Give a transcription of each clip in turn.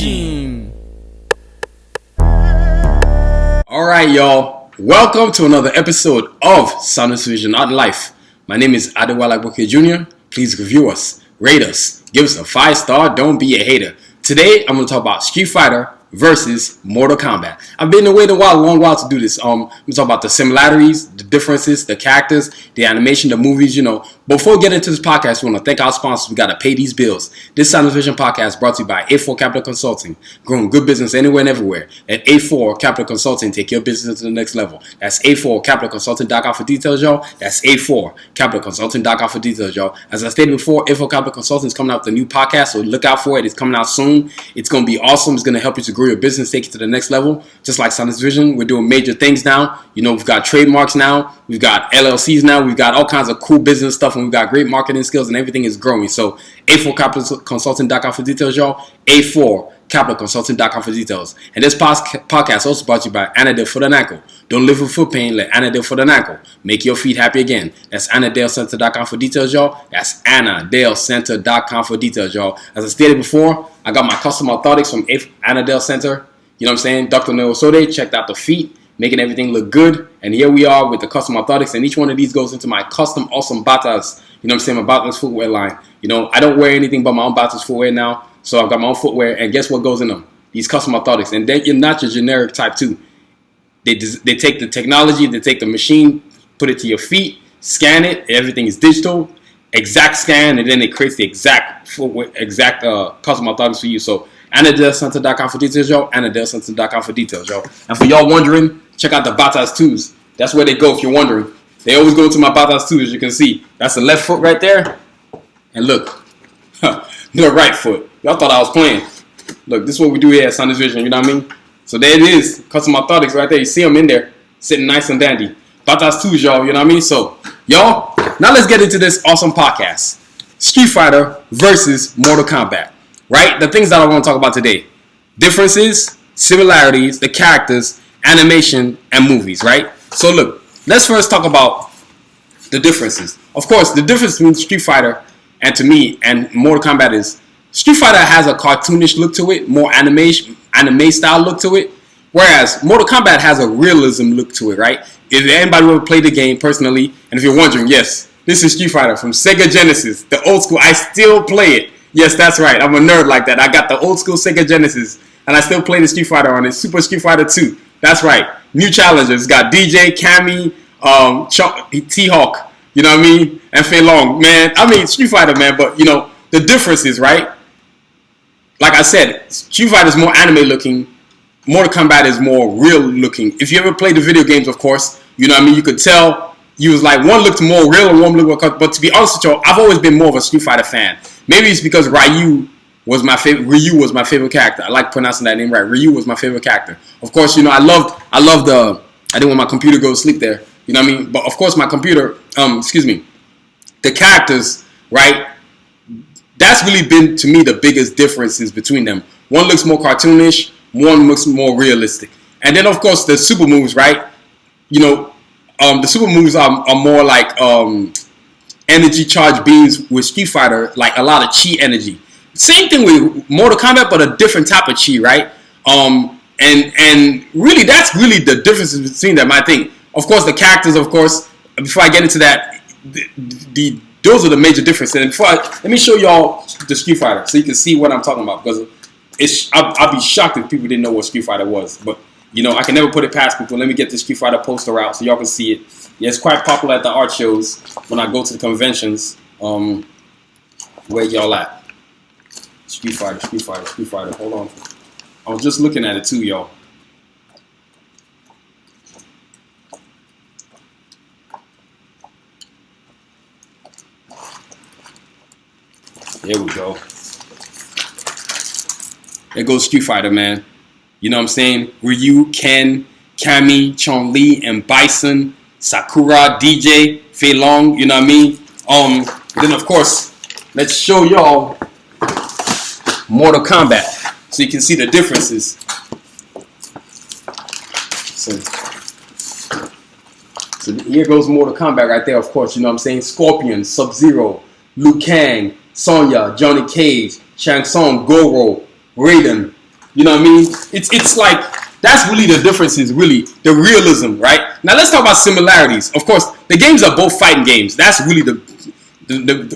Vision. Alright, y'all. Welcome to another episode of Sanusi Vision Art Life. My name is Adewale Agboke Jr. Please review us, rate us, give us a 5-star, don't be a hater. Today, I'm going to talk about Street Fighter versus Mortal Kombat. I've been waiting a long while to do this. I'm going to talk about the similarities, the differences, the characters, the animation, the movies, Before we get into this podcast, we want to thank our sponsors. We got to pay these bills. This Sanusi Vision podcast brought to you by A4 Capital Consulting. Growing good business anywhere and everywhere. At A4 Capital Consulting, take your business to the next level. That's A4CapitalConsulting.com for details, y'all. That's A4CapitalConsulting.com for details, y'all. As I stated before, A4 Capital Consulting is coming out with a new podcast, so look out for it. It's coming out soon. It's going to be awesome. It's going to help you to grow your business, take it to the next level. Just like Sanusi Vision, we're doing major things now. We've got trademarks now. We've got LLCs now. We've got all kinds of cool business stuff, and we've got great marketing skills, and everything is growing. So A4CapitalConsulting.com for details, y'all. A4CapitalConsulting.com for details. And this podcast also brought to you by Anadale Foot and Ankle. Don't live with foot pain. Let Anadale Foot and Ankle make your feet happy again. That's AnadaleCenter.com for details, y'all. That's AnadaleCenter.com for details, y'all. As I stated before, I got my custom orthotics from Anadale Center. You know what I'm saying? Dr. Noel Sode checked out the feet, making everything look good. And here we are with the custom orthotics. And each one of these goes into my custom awesome Batas. You know what I'm saying? My Batas footwear line. I don't wear anything but my own Batas footwear now. So I've got my own footwear. And guess what goes in them? These custom orthotics. And they're not your generic type 2. They take the technology, they take the machine, put it to your feet, scan it. Everything is digital. Exact scan. And then it creates the exact footwear, custom orthotics for you. So AnadaleCenter.com for details, y'all. AnadaleCenter.com for details, y'all. And for y'all wondering, check out the Batas 2s. That's where they go if you're wondering. They always go to my Batas 2, as you can see. That's the left foot right there. And look, the right foot. Y'all thought I was playing. Look, this is what we do here at Sanusi Vision, you know what I mean? So there it is. Custom orthotics right there. You see them in there, sitting nice and dandy. Batas 2s, y'all, you know what I mean? So, y'all, now let's get into this awesome podcast. Street Fighter versus Mortal Kombat. Right? The things that I want to talk about today. Differences, similarities, the characters, animation, and movies, right? So look, let's first talk about the differences. Of course, the difference between Street Fighter and to me and Mortal Kombat is Street Fighter has a cartoonish look to it, more anime style look to it, whereas Mortal Kombat has a realism look to it, right? If anybody ever played the game personally, and if you're wondering, yes, this is Street Fighter from Sega Genesis, the old school. I still play it. Yes, that's right. I'm a nerd like that. I got the old school Sega Genesis, and I still play the Street Fighter on it. Super Street Fighter 2. That's right. New challengers. Got DJ, Cammy, T-Hawk, you know what I mean? And Fei Long. Man, I mean, Street Fighter, man. But, the difference is, right? Like I said, Street Fighter is more anime looking. Mortal Kombat is more real looking. If you ever played the video games, of course, you know what I mean? You could tell you was like, one looked more real and one looked more... But to be honest with you, I've always been more of a Street Fighter fan. Maybe it's because Ryu was my favorite character. I like pronouncing that name right. Ryu was my favorite character. Of course, I loved the... I didn't want my computer to go to sleep there. You know what I mean? But of course, my computer... The characters, right? That's really been, to me, the biggest differences between them. One looks more cartoonish. One looks more realistic. And then, of course, the super moves, right? The super moves are more like... energy charged beams with Street Fighter, like a lot of chi energy. Same thing with Mortal Kombat, but a different type of chi, right? And really, that's really the differences between them, I think. Of course, the characters, of course, before I get into that, those are the major differences. And let me show y'all the Street Fighter so you can see what I'm talking about. Because I'd be shocked if people didn't know what Street Fighter was. But, I can never put it past people. Let me get the Street Fighter poster out so y'all can see it. Yeah, it's quite popular at the art shows when I go to the conventions. Where y'all at? Street Fighter. Hold on. I was just looking at it too, y'all. Here we go. There goes Street Fighter, man. You know what I'm saying? Ryu, Ken, Cammy, Chun-Li, and Bison. Sakura, DJ, Fei Long, you know what I mean? Then of course, let's show y'all Mortal Kombat so you can see the differences. So here goes Mortal Kombat right there, of course, you know what I'm saying? Scorpion, Sub-Zero, Liu Kang, Sonya, Johnny Cage, Shang Tsung, Goro, Raiden, You know what I mean? It's like that's really the difference. Is really the realism, right? Now let's talk about similarities. Of course, the games are both fighting games. That's really the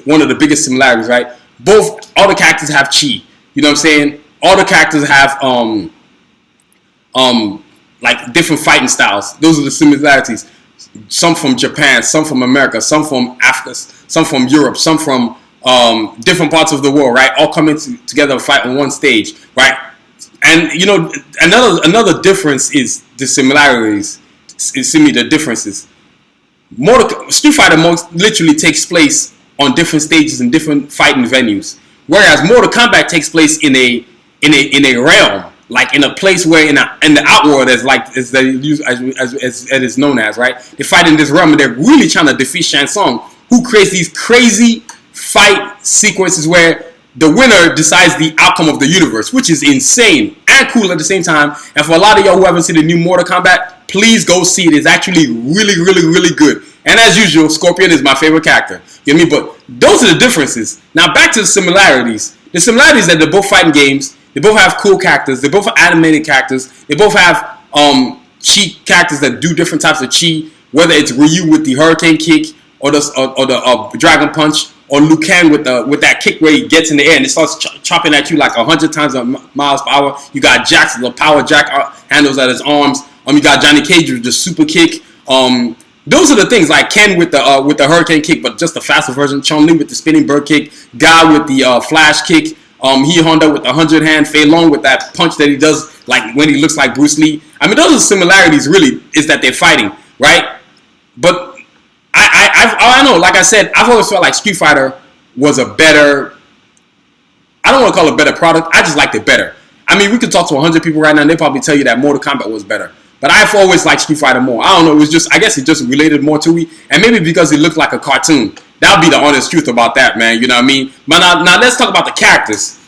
one of the biggest similarities, right? Both all the characters have chi. You know what I'm saying? All the characters have like different fighting styles. Those are the similarities. Some from Japan, some from America, some from Africa, some from Europe, some from different parts of the world, right? All coming together to fight on one stage, right? And you know, another difference is the similarities. The differences. Street Fighter literally takes place on different stages and different fighting venues, whereas Mortal Kombat takes place in a realm, like in a place where in the outworld, as it is known as, right? They fight in this realm, and they're really trying to defeat Shang Tsung, who creates these crazy fight sequences where the winner decides the outcome of the universe, which is insane and cool at the same time. And for a lot of y'all who haven't seen the new Mortal Kombat, please go see it. It's actually really, really, really good. And as usual, Scorpion is my favorite character. You know what I mean? But those are the differences. Now back to the similarities. The similarities that they're both fighting games. They both have cool characters. They both have animated characters. They both have chi characters that do different types of chi. Whether it's Ryu with the Hurricane Kick or the Dragon Punch, or Liu Kang with that kick where he gets in the air and it starts chopping at you like 100 times miles per hour. You got Jax with the power jack handles at his arms. You got Johnny Cage with the super kick. Those are the things, like Ken with the Hurricane Kick, but just the faster version. Chun-Li with the spinning bird kick. Guy with the flash kick. Honda with the 100-hand. Fei Long with that punch that he does, like when he looks like Bruce Lee. I mean, those are similarities. Really, is that they're fighting, right? But I know, like I said, I've always felt like Street Fighter was a better, I don't want to call it a better product, I just liked it better. I mean, we could talk to 100 people right now and they probably tell you that Mortal Kombat was better. But I've always liked Street Fighter more. I don't know, it was just, I guess it just related more to me. And maybe because it looked like a cartoon. That would be the honest truth about that, man, you know what I mean? But now let's talk about the characters.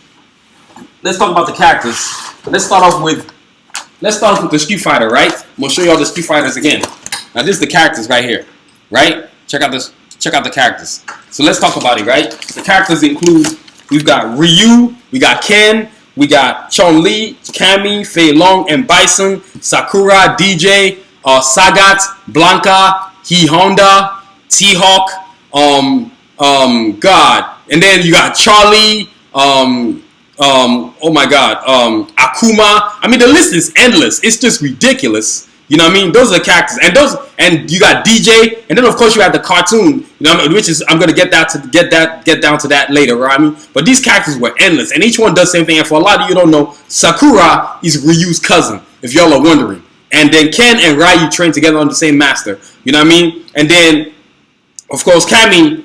Let's talk about the characters. Let's start off with the Street Fighter, right? I'm going to show you all the Street Fighters again. Now this is the characters right here. Right? Check out the characters. So let's talk about it, right? The characters include, we've got Ryu, we got Ken, we got Chun-Li, Cammy, Fei Long, and Bison, Sakura, DJ, Sagat, Blanca, Honda, T-Hawk, God. And then you got Charlie, oh my God, Akuma. I mean, the list is endless. It's just ridiculous. You know what I mean? Those are the characters, and you got DJ, and then of course you have the cartoon, you know, which is I'm gonna get down to that later, right? I mean, but these characters were endless, and each one does the same thing. And for a lot of you who don't know, Sakura is Ryu's cousin, if y'all are wondering. And then Ken and Ryu train together on the same master. You know what I mean? And then, of course, Cammy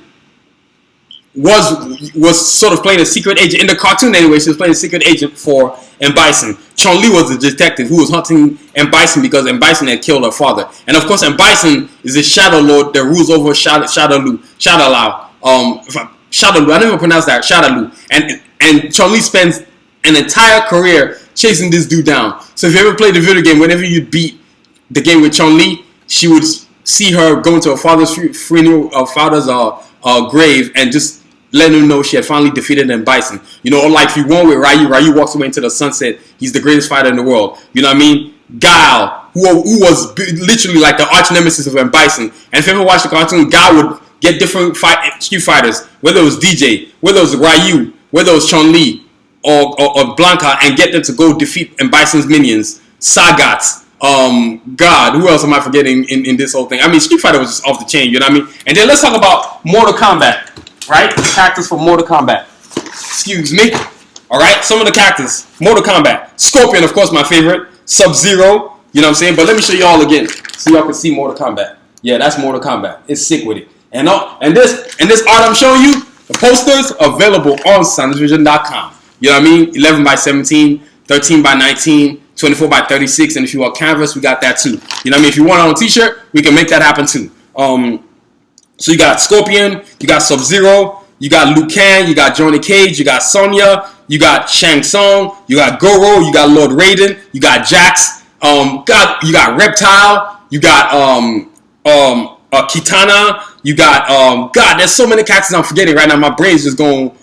was sort of playing a secret agent in the cartoon anyway. She was playing a secret agent for M. Bison. Chun-Li was the detective who was hunting M. Bison because M. Bison had killed her father. And of course, M. Bison is the Shadow Lord that rules over Shadaloo. Shadaloo. I never pronounced that. Shadaloo. And Chun-Li spends an entire career chasing this dude down. So if you ever played the video game, whenever you beat the game with Chun-Li, she would see her go into her father's grave and just let him know she had finally defeated M. Bison. You know, like if you won with Ryu walks away into the sunset. He's the greatest fighter in the world. You know what I mean? Guile, who was literally like the arch nemesis of M. Bison. And if you ever watched the cartoon, Guile would get different Street Fighters, whether it was DJ, whether it was Ryu, whether it was Chun-Li, or Blanca, and get them to go defeat M. Bison's minions. Sagat, God, who else am I forgetting in this whole thing? I mean, Street Fighter was just off the chain, you know what I mean? And then let's talk about Mortal Kombat. Right? The characters for Mortal Kombat. Excuse me. Alright, some of the characters. Mortal Kombat. Scorpion, of course, my favorite. Sub-Zero. You know what I'm saying? But let me show you all again so y'all can see Mortal Kombat. Yeah, that's Mortal Kombat. It's sick with it. And this art I'm showing you, the posters available on SanusiVision.com. You know what I mean? 11 by 17, 13 by 19, 24 by 36, and if you want canvas, we got that too. You know what I mean? If you want it on a t-shirt, we can make that happen too. So you got Scorpion, you got Sub-Zero, you got Liu Kang, you got Johnny Cage, you got Sonya, you got Shang Tsung, you got Goro, you got Lord Raiden, you got Jax, you got Reptile, you got Kitana, you got God. There's so many characters I'm forgetting right now. My brain's just going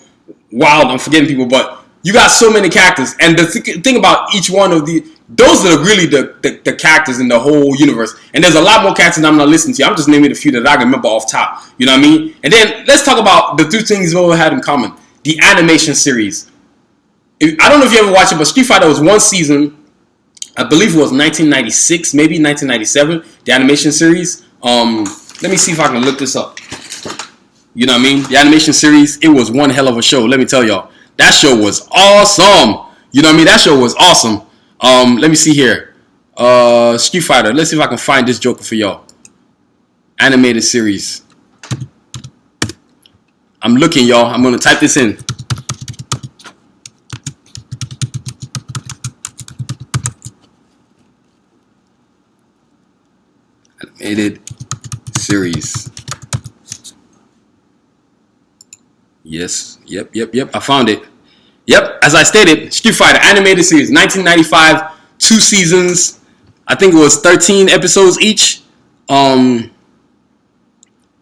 wild. I'm forgetting people, but you got so many characters, and the thing about each one of those are really the characters in the whole universe. And there's a lot more characters I'm not listening to. I'm just naming a few that I can remember off top. You know what I mean? And then let's talk about the two things we all had in common: the animation series. I don't know if you ever watched it, but Street Fighter was one season. I believe it was 1996, maybe 1997. The animation series. Let me see if I can look this up. You know what I mean? The animation series. It was one hell of a show. Let me tell y'all. That show was awesome. You know what I mean? That show was awesome. Let me see here. Street Fighter. Let's see if I can find this joker for y'all. Animated series. I'm looking, y'all. I'm going to type this in. Animated series. Yes. Yep. I found it. Yep, as I stated, Street Fighter animated series, 1995, 2 seasons. I think it was 13 episodes each. Yep,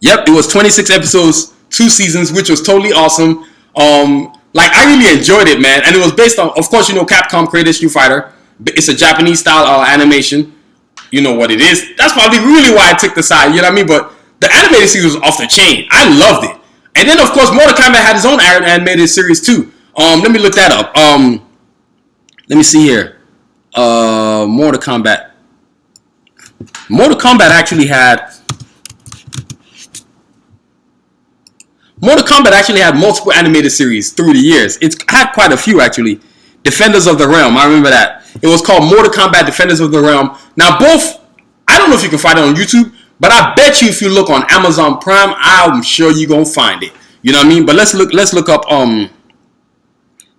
it was 26 episodes, 2 seasons, which was totally awesome. Like, I really enjoyed it, man. And it was based on, of course, you know, Capcom created Street Fighter. It's a Japanese style animation. You know what it is. That's probably really why I took the side, you know what I mean? But the animated series was off the chain. I loved it. And then, of course, Mortal Kombat had his own animated series, too. Let me look that up. Let me see here. Mortal Kombat. Mortal Kombat actually had multiple animated series through the years. It's had quite a few actually. Defenders of the Realm. I remember that. It was called Mortal Kombat Defenders of the Realm. Now both, I don't know if you can find it on YouTube, but I bet you if you look on Amazon Prime, I'm sure you're gonna find it. You know what I mean? But let's look up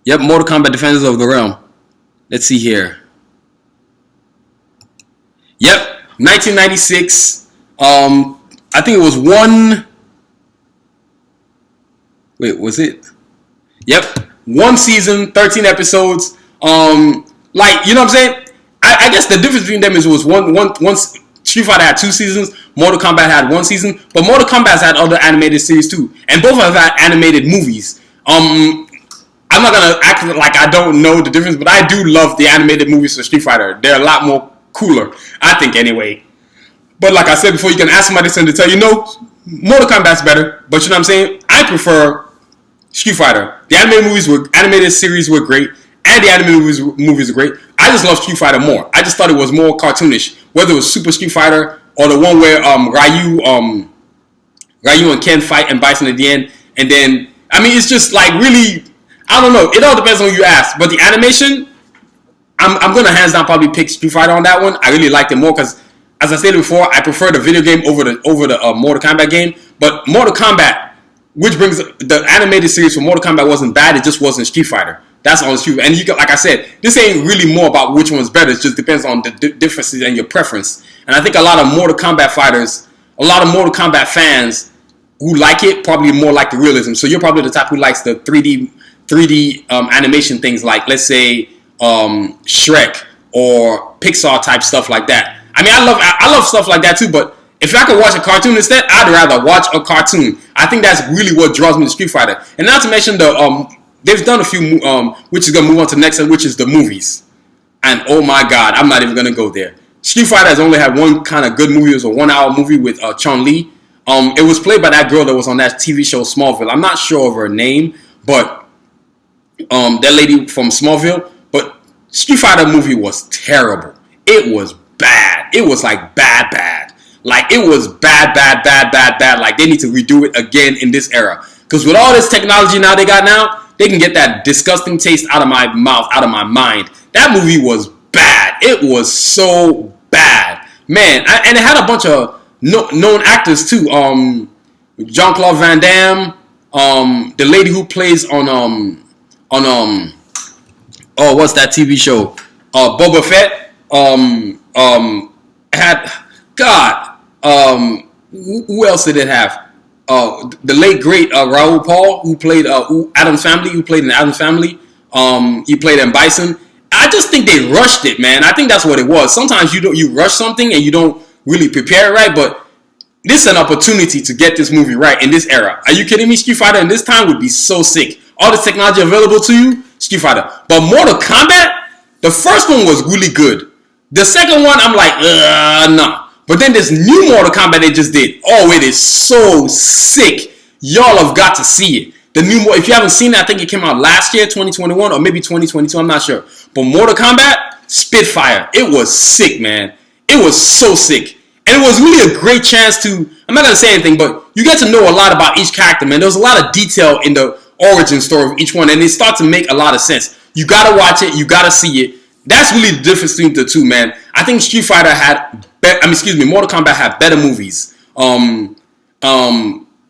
yep, Mortal Kombat Defenders of the Realm. Let's see here. Yep, 1996. I think it was one. Wait, was it? Yep, 1 season, 13 episodes. Like, you know what I'm saying? I guess the difference between them is it was one Street Fighter had 2 seasons, Mortal Kombat had 1 season, but Mortal Kombat's had other animated series too, and both have had animated movies. I'm not gonna act like I don't know the difference, but I do love the animated movies for Street Fighter. They're a lot more cooler, I think, anyway. But like I said before, you can ask somebody to tell you, no, Mortal Kombat's better. But you know what I'm saying? I prefer Street Fighter. The animated series were great, and the animated movies were great. I just love Street Fighter more. I just thought it was more cartoonish, whether it was Super Street Fighter or the one where Ryu and Ken fight and Bison at the end, and then I mean it's just like really. I don't know. It all depends on who you ask. But the animation, I'm going to hands down probably pick Street Fighter on that one. I really liked it more because, as I stated before, I prefer the video game over the Mortal Kombat game. But Mortal Kombat, which brings the animated series for Mortal Kombat wasn't bad. It just wasn't Street Fighter. That's on Street Fighter. And you can, like I said, this ain't really more about which one's better. It just depends on the differences and your preference. And I think a lot of Mortal Kombat fighters, a lot of Mortal Kombat fans who like it probably more like the realism. So you're probably the type who likes the 3D animation things like, let's say, Shrek or Pixar type stuff like that. I mean, I love stuff like that too, but if I could watch a cartoon instead, I'd rather watch a cartoon. I think that's really what draws me to Street Fighter. And not to mention they've done a few, which is going to move on to the next one, which is the movies. And oh my God, I'm not even going to go there. Street Fighter has only had one kind of good movie. It was a 1-hour movie with Chun-Li. It was played by that girl that was on that TV show Smallville. I'm not sure of her name, but that lady from Smallville. But Street Fighter movie was terrible. It was bad. It was like bad. Like it was bad. Like they need to redo it again in this era. Because with all this technology now they got now, they can get that disgusting taste out of my mouth, out of my mind. That movie was bad. It was so bad, man. And it had a bunch of known actors too. Jean-Claude Van Damme, the lady who plays on what's that TV show? Boba Fett. Had God. Who else did it have? The late great Raoul Paul, who played Addams Family, who played in Addams Family. He played in Bison. I just think they rushed it, man. I think that's what it was. Sometimes you rush something and you don't really prepare it right, but this is an opportunity to get this movie right in this era. Are you kidding me? Street Fighter in this time would be so sick. All the technology available to you, Street Fighter. But Mortal Kombat, the first one was really good. The second one, I'm like, nah. But then this new Mortal Kombat they just did. Oh, it is so sick. Y'all have got to see it. The new, if you haven't seen it, I think it came out last year, 2021, or maybe 2022. I'm not sure. But Mortal Kombat, Spitfire, it was sick, man. It was so sick. And it was really a great chance to, I'm not going to say anything, but you get to know a lot about each character, man. There was a lot of detail in the origin story of each one, and it starts to make a lot of sense. You got to watch it. You got to see it. That's really the difference between the two, man. I think Street Fighter had, Mortal Kombat had better movies.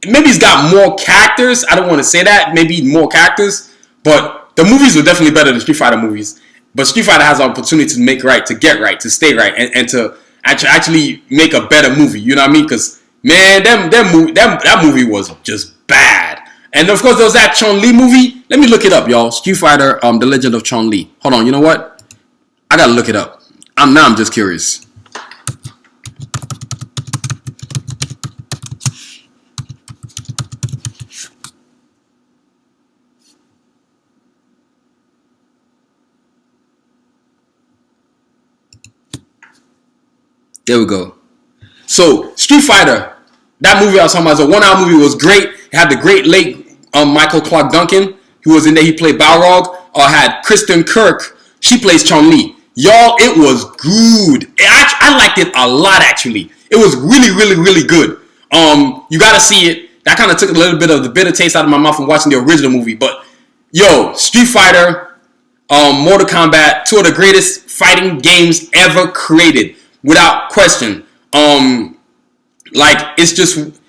Maybe it's got more characters. I don't want to say that. Maybe more characters. But the movies were definitely better than Street Fighter movies. But Street Fighter has the opportunity to make right, to get right, to stay right, and to actually make a better movie. You know what I mean? Because, man, that movie was just bad. And, of course, there was that Chun-Li movie. Let me look it up, y'all. Street Fighter, The Legend of Chun-Li. Hold on. You know what? I got to look it up. I'm just curious. There we go. So, Street Fighter, that movie I was talking about, the 1 hour movie was great. It had the great late Michael Clark Duncan, who was in there. He played Balrog. Had Kristen Kirk. She plays Chun-Li. Y'all, it was good. I liked it a lot, actually. It was really, really, really good. You got to see it. That kind of took a little bit of the bitter taste out of my mouth from watching the original movie. But, yo, Street Fighter, Mortal Kombat, two of the greatest fighting games ever created. Without question. It's just...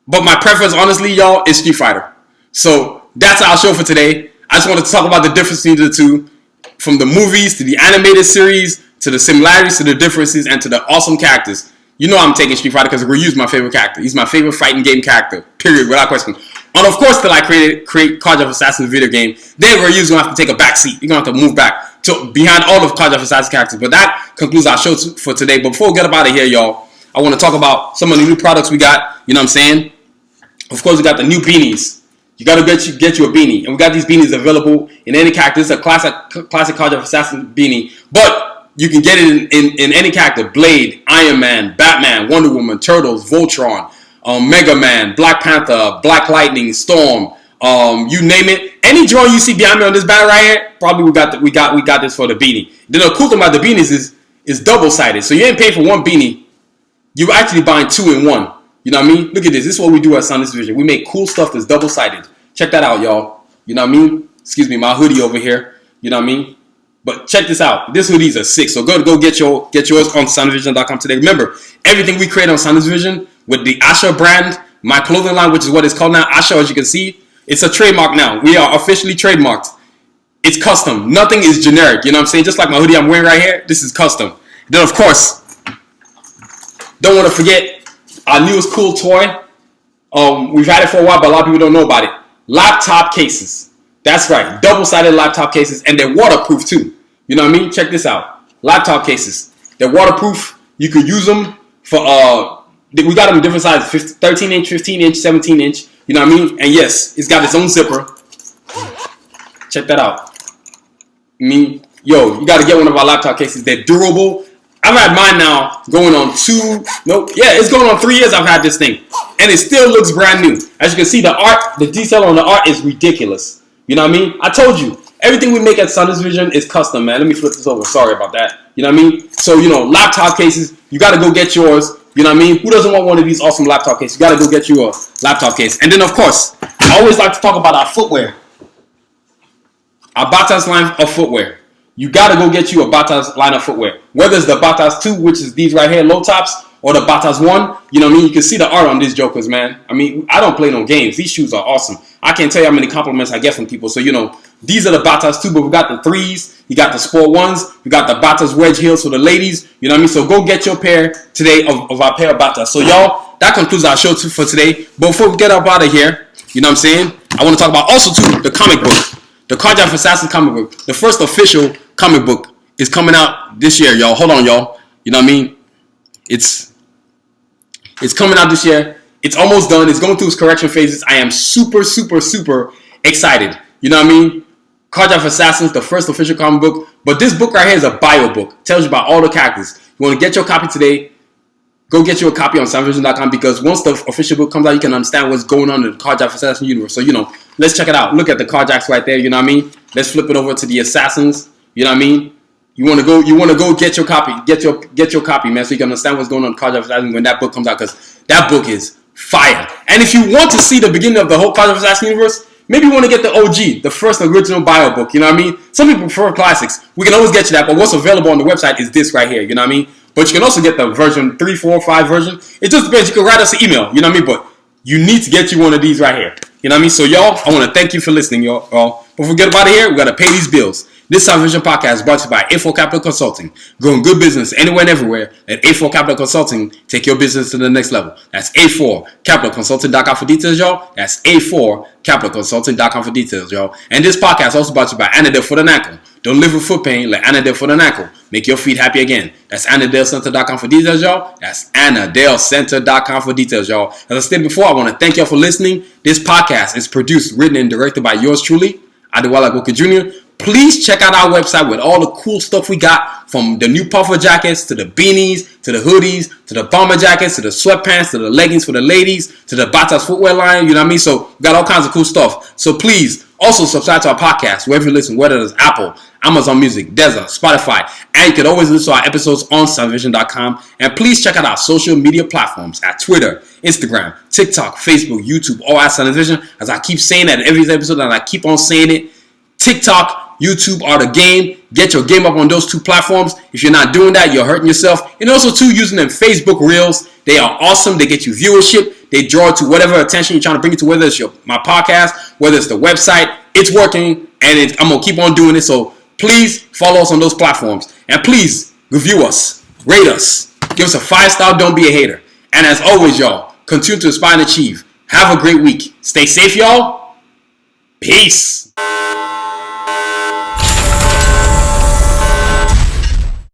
But my preference, honestly, y'all, is Street Fighter. So, that's our show for today. I just wanted to talk about the difference between the two. From the movies, to the animated series, to the similarities, to the differences, and to the awesome characters. You know I'm taking Street Fighter because Ryu's my favorite character. He's my favorite fighting game character. Period. Without question. And, of course, till I create Cards of Assassins video game, then Ryu's going to have to take a back seat. You're going to have to move back to behind all of Cards of Assassins characters. But that concludes our show for today. But before we get up out of here, y'all, I want to talk about some of the new products we got. You know what I'm saying? Of course, we got the new beanies. You got to get you a beanie. And we got these beanies available in any character. This is a classic Cards of Assassin beanie. But you can get it in any character. Blade, Iron Man, Batman, Wonder Woman, Turtles, Voltron, Mega Man, Black Panther, Black Lightning, Storm, you name it. Any drawing you see behind me on this banner right here, probably we got this for the beanie. Then the cool thing about the beanies is double-sided. So you ain't paying for one beanie. You're actually buying two in one. You know what I mean? Look at this. This is what we do at Sanusi Vision. We make cool stuff that's double-sided. Check that out, y'all. You know what I mean? Excuse me, my hoodie over here. You know what I mean? But check this out. These hoodies are sick. So go get yours on sanusivision.com today. Remember, everything we create on Sanusi Vision with the Asha brand, my clothing line, which is what it's called now, Asha, as you can see, it's a trademark now. We are officially trademarked. It's custom. Nothing is generic. You know what I'm saying? Just like my hoodie I'm wearing right here, this is custom. Then, of course, don't want to forget our newest cool toy. We've had it for a while, but a lot of people don't know about it. Laptop cases. That's right. Double-sided laptop cases. And they're waterproof, too. You know what I mean? Check this out. Laptop cases. They're waterproof. You can use them for... we got them in different sizes. 13-inch, 15-inch, 17-inch. You know what I mean? And yes, it's got its own zipper. Check that out. You got to get one of our laptop cases. They're durable. I've had mine now going on it's going on 3 years I've had this thing. And it still looks brand new. As you can see, the detail on the art is ridiculous. You know what I mean? I told you, everything we make at Sanusi Vision is custom, man. Let me flip this over. Sorry about that. You know what I mean? So, laptop cases, you got to go get yours. You know what I mean? Who doesn't want one of these awesome laptop cases? You got to go get you a laptop case. And then, of course, I always like to talk about our footwear. Our Batas line of footwear. You got to go get you a Batas line of footwear. Whether it's the Batas 2, which is these right here, low tops, or the Batas 1, you know what I mean? You can see the art on these jokers, man. I mean, I don't play no games. These shoes are awesome. I can't tell you how many compliments I get from people. So, these are the Batas 2, but we got the 3s. You got the Sport 1s. We got the Batas wedge heels for the ladies. You know what I mean? So go get your pair today of our pair of Batas. So, y'all, that concludes our show for today. But before we get up out of here, you know what I'm saying? I want to talk about also, too, the comic book. The Cards of Assassins comic book. The first official comic book is coming out this year, y'all. Hold on, y'all. You know what I mean? It's coming out this year. It's almost done. It's going through its correction phases. I am super, super, super excited. You know what I mean? Cardiac Assassins, the first official comic book. But this book right here is a bio book. Tells you about all the characters. You want to get your copy today, go get you a copy on SoundVision.com, because once the official book comes out, you can understand what's going on in the Cardiac Assassin universe. So, let's check it out. Look at the Carjacks right there, you know what I mean? Let's flip it over to the Assassins, you know what I mean? You want to go get your copy, get your copy, man, so you can understand what's going on in Cardiac Assassin when that book comes out, because that book is fire. And if you want to see the beginning of the whole Cardiac Assassin universe, maybe you want to get the OG, the first original bio book, you know what I mean? Some people prefer classics. We can always get you that, but what's available on the website is this right here, you know what I mean? But you can also get the version 3, 4, 5 version. It just depends. You can write us an email, you know what I mean? But you need to get you one of these right here, you know what I mean? So, y'all, I want to thank you for listening, y'all. Before we get out of here, we got to pay these bills. This SoundVision podcast is brought to you by A4 Capital Consulting. Growing good business anywhere and everywhere. Let A4 Capital Consulting take your business to the next level. That's A4CapitalConsulting.com for details, y'all. That's A4CapitalConsulting.com for details, y'all. And this podcast is also brought to you by Anadel Foot and Ankle. Don't live with foot pain. Let Anadel Foot and Ankle make your feet happy again. That's AnadelCenter.com for details, y'all. That's AnadelCenter.com for details, y'all. As I stated before, I want to thank y'all for listening. This podcast is produced, written, and directed by yours truly, Adewale Agboke Jr. Please check out our website with all the cool stuff we got, from the new puffer jackets to the beanies to the hoodies to the bomber jackets to the sweatpants to the leggings for the ladies to the Batas footwear line, you know what I mean? So we got all kinds of cool stuff. So please also subscribe to our podcast wherever you listen, whether it's Apple, Amazon Music, Deezer, Spotify, and you can always listen to our episodes on SoundVision.com. And please check out our social media platforms at Twitter, Instagram, TikTok, Facebook, YouTube, all at SoundVision. As I keep saying that in every episode, and I keep on saying it, TikTok, YouTube are the game. Get your game up on those two platforms. If you're not doing that, you're hurting yourself. And also, too, using them Facebook Reels. They are awesome. They get you viewership. They draw to whatever attention you're trying to bring it to, whether it's my podcast, whether it's the website. It's working, and I'm going to keep on doing it. So please follow us on those platforms. And please review us, rate us, give us a 5-star, don't be a hater. And as always, y'all, continue to aspire and achieve. Have a great week. Stay safe, y'all. Peace.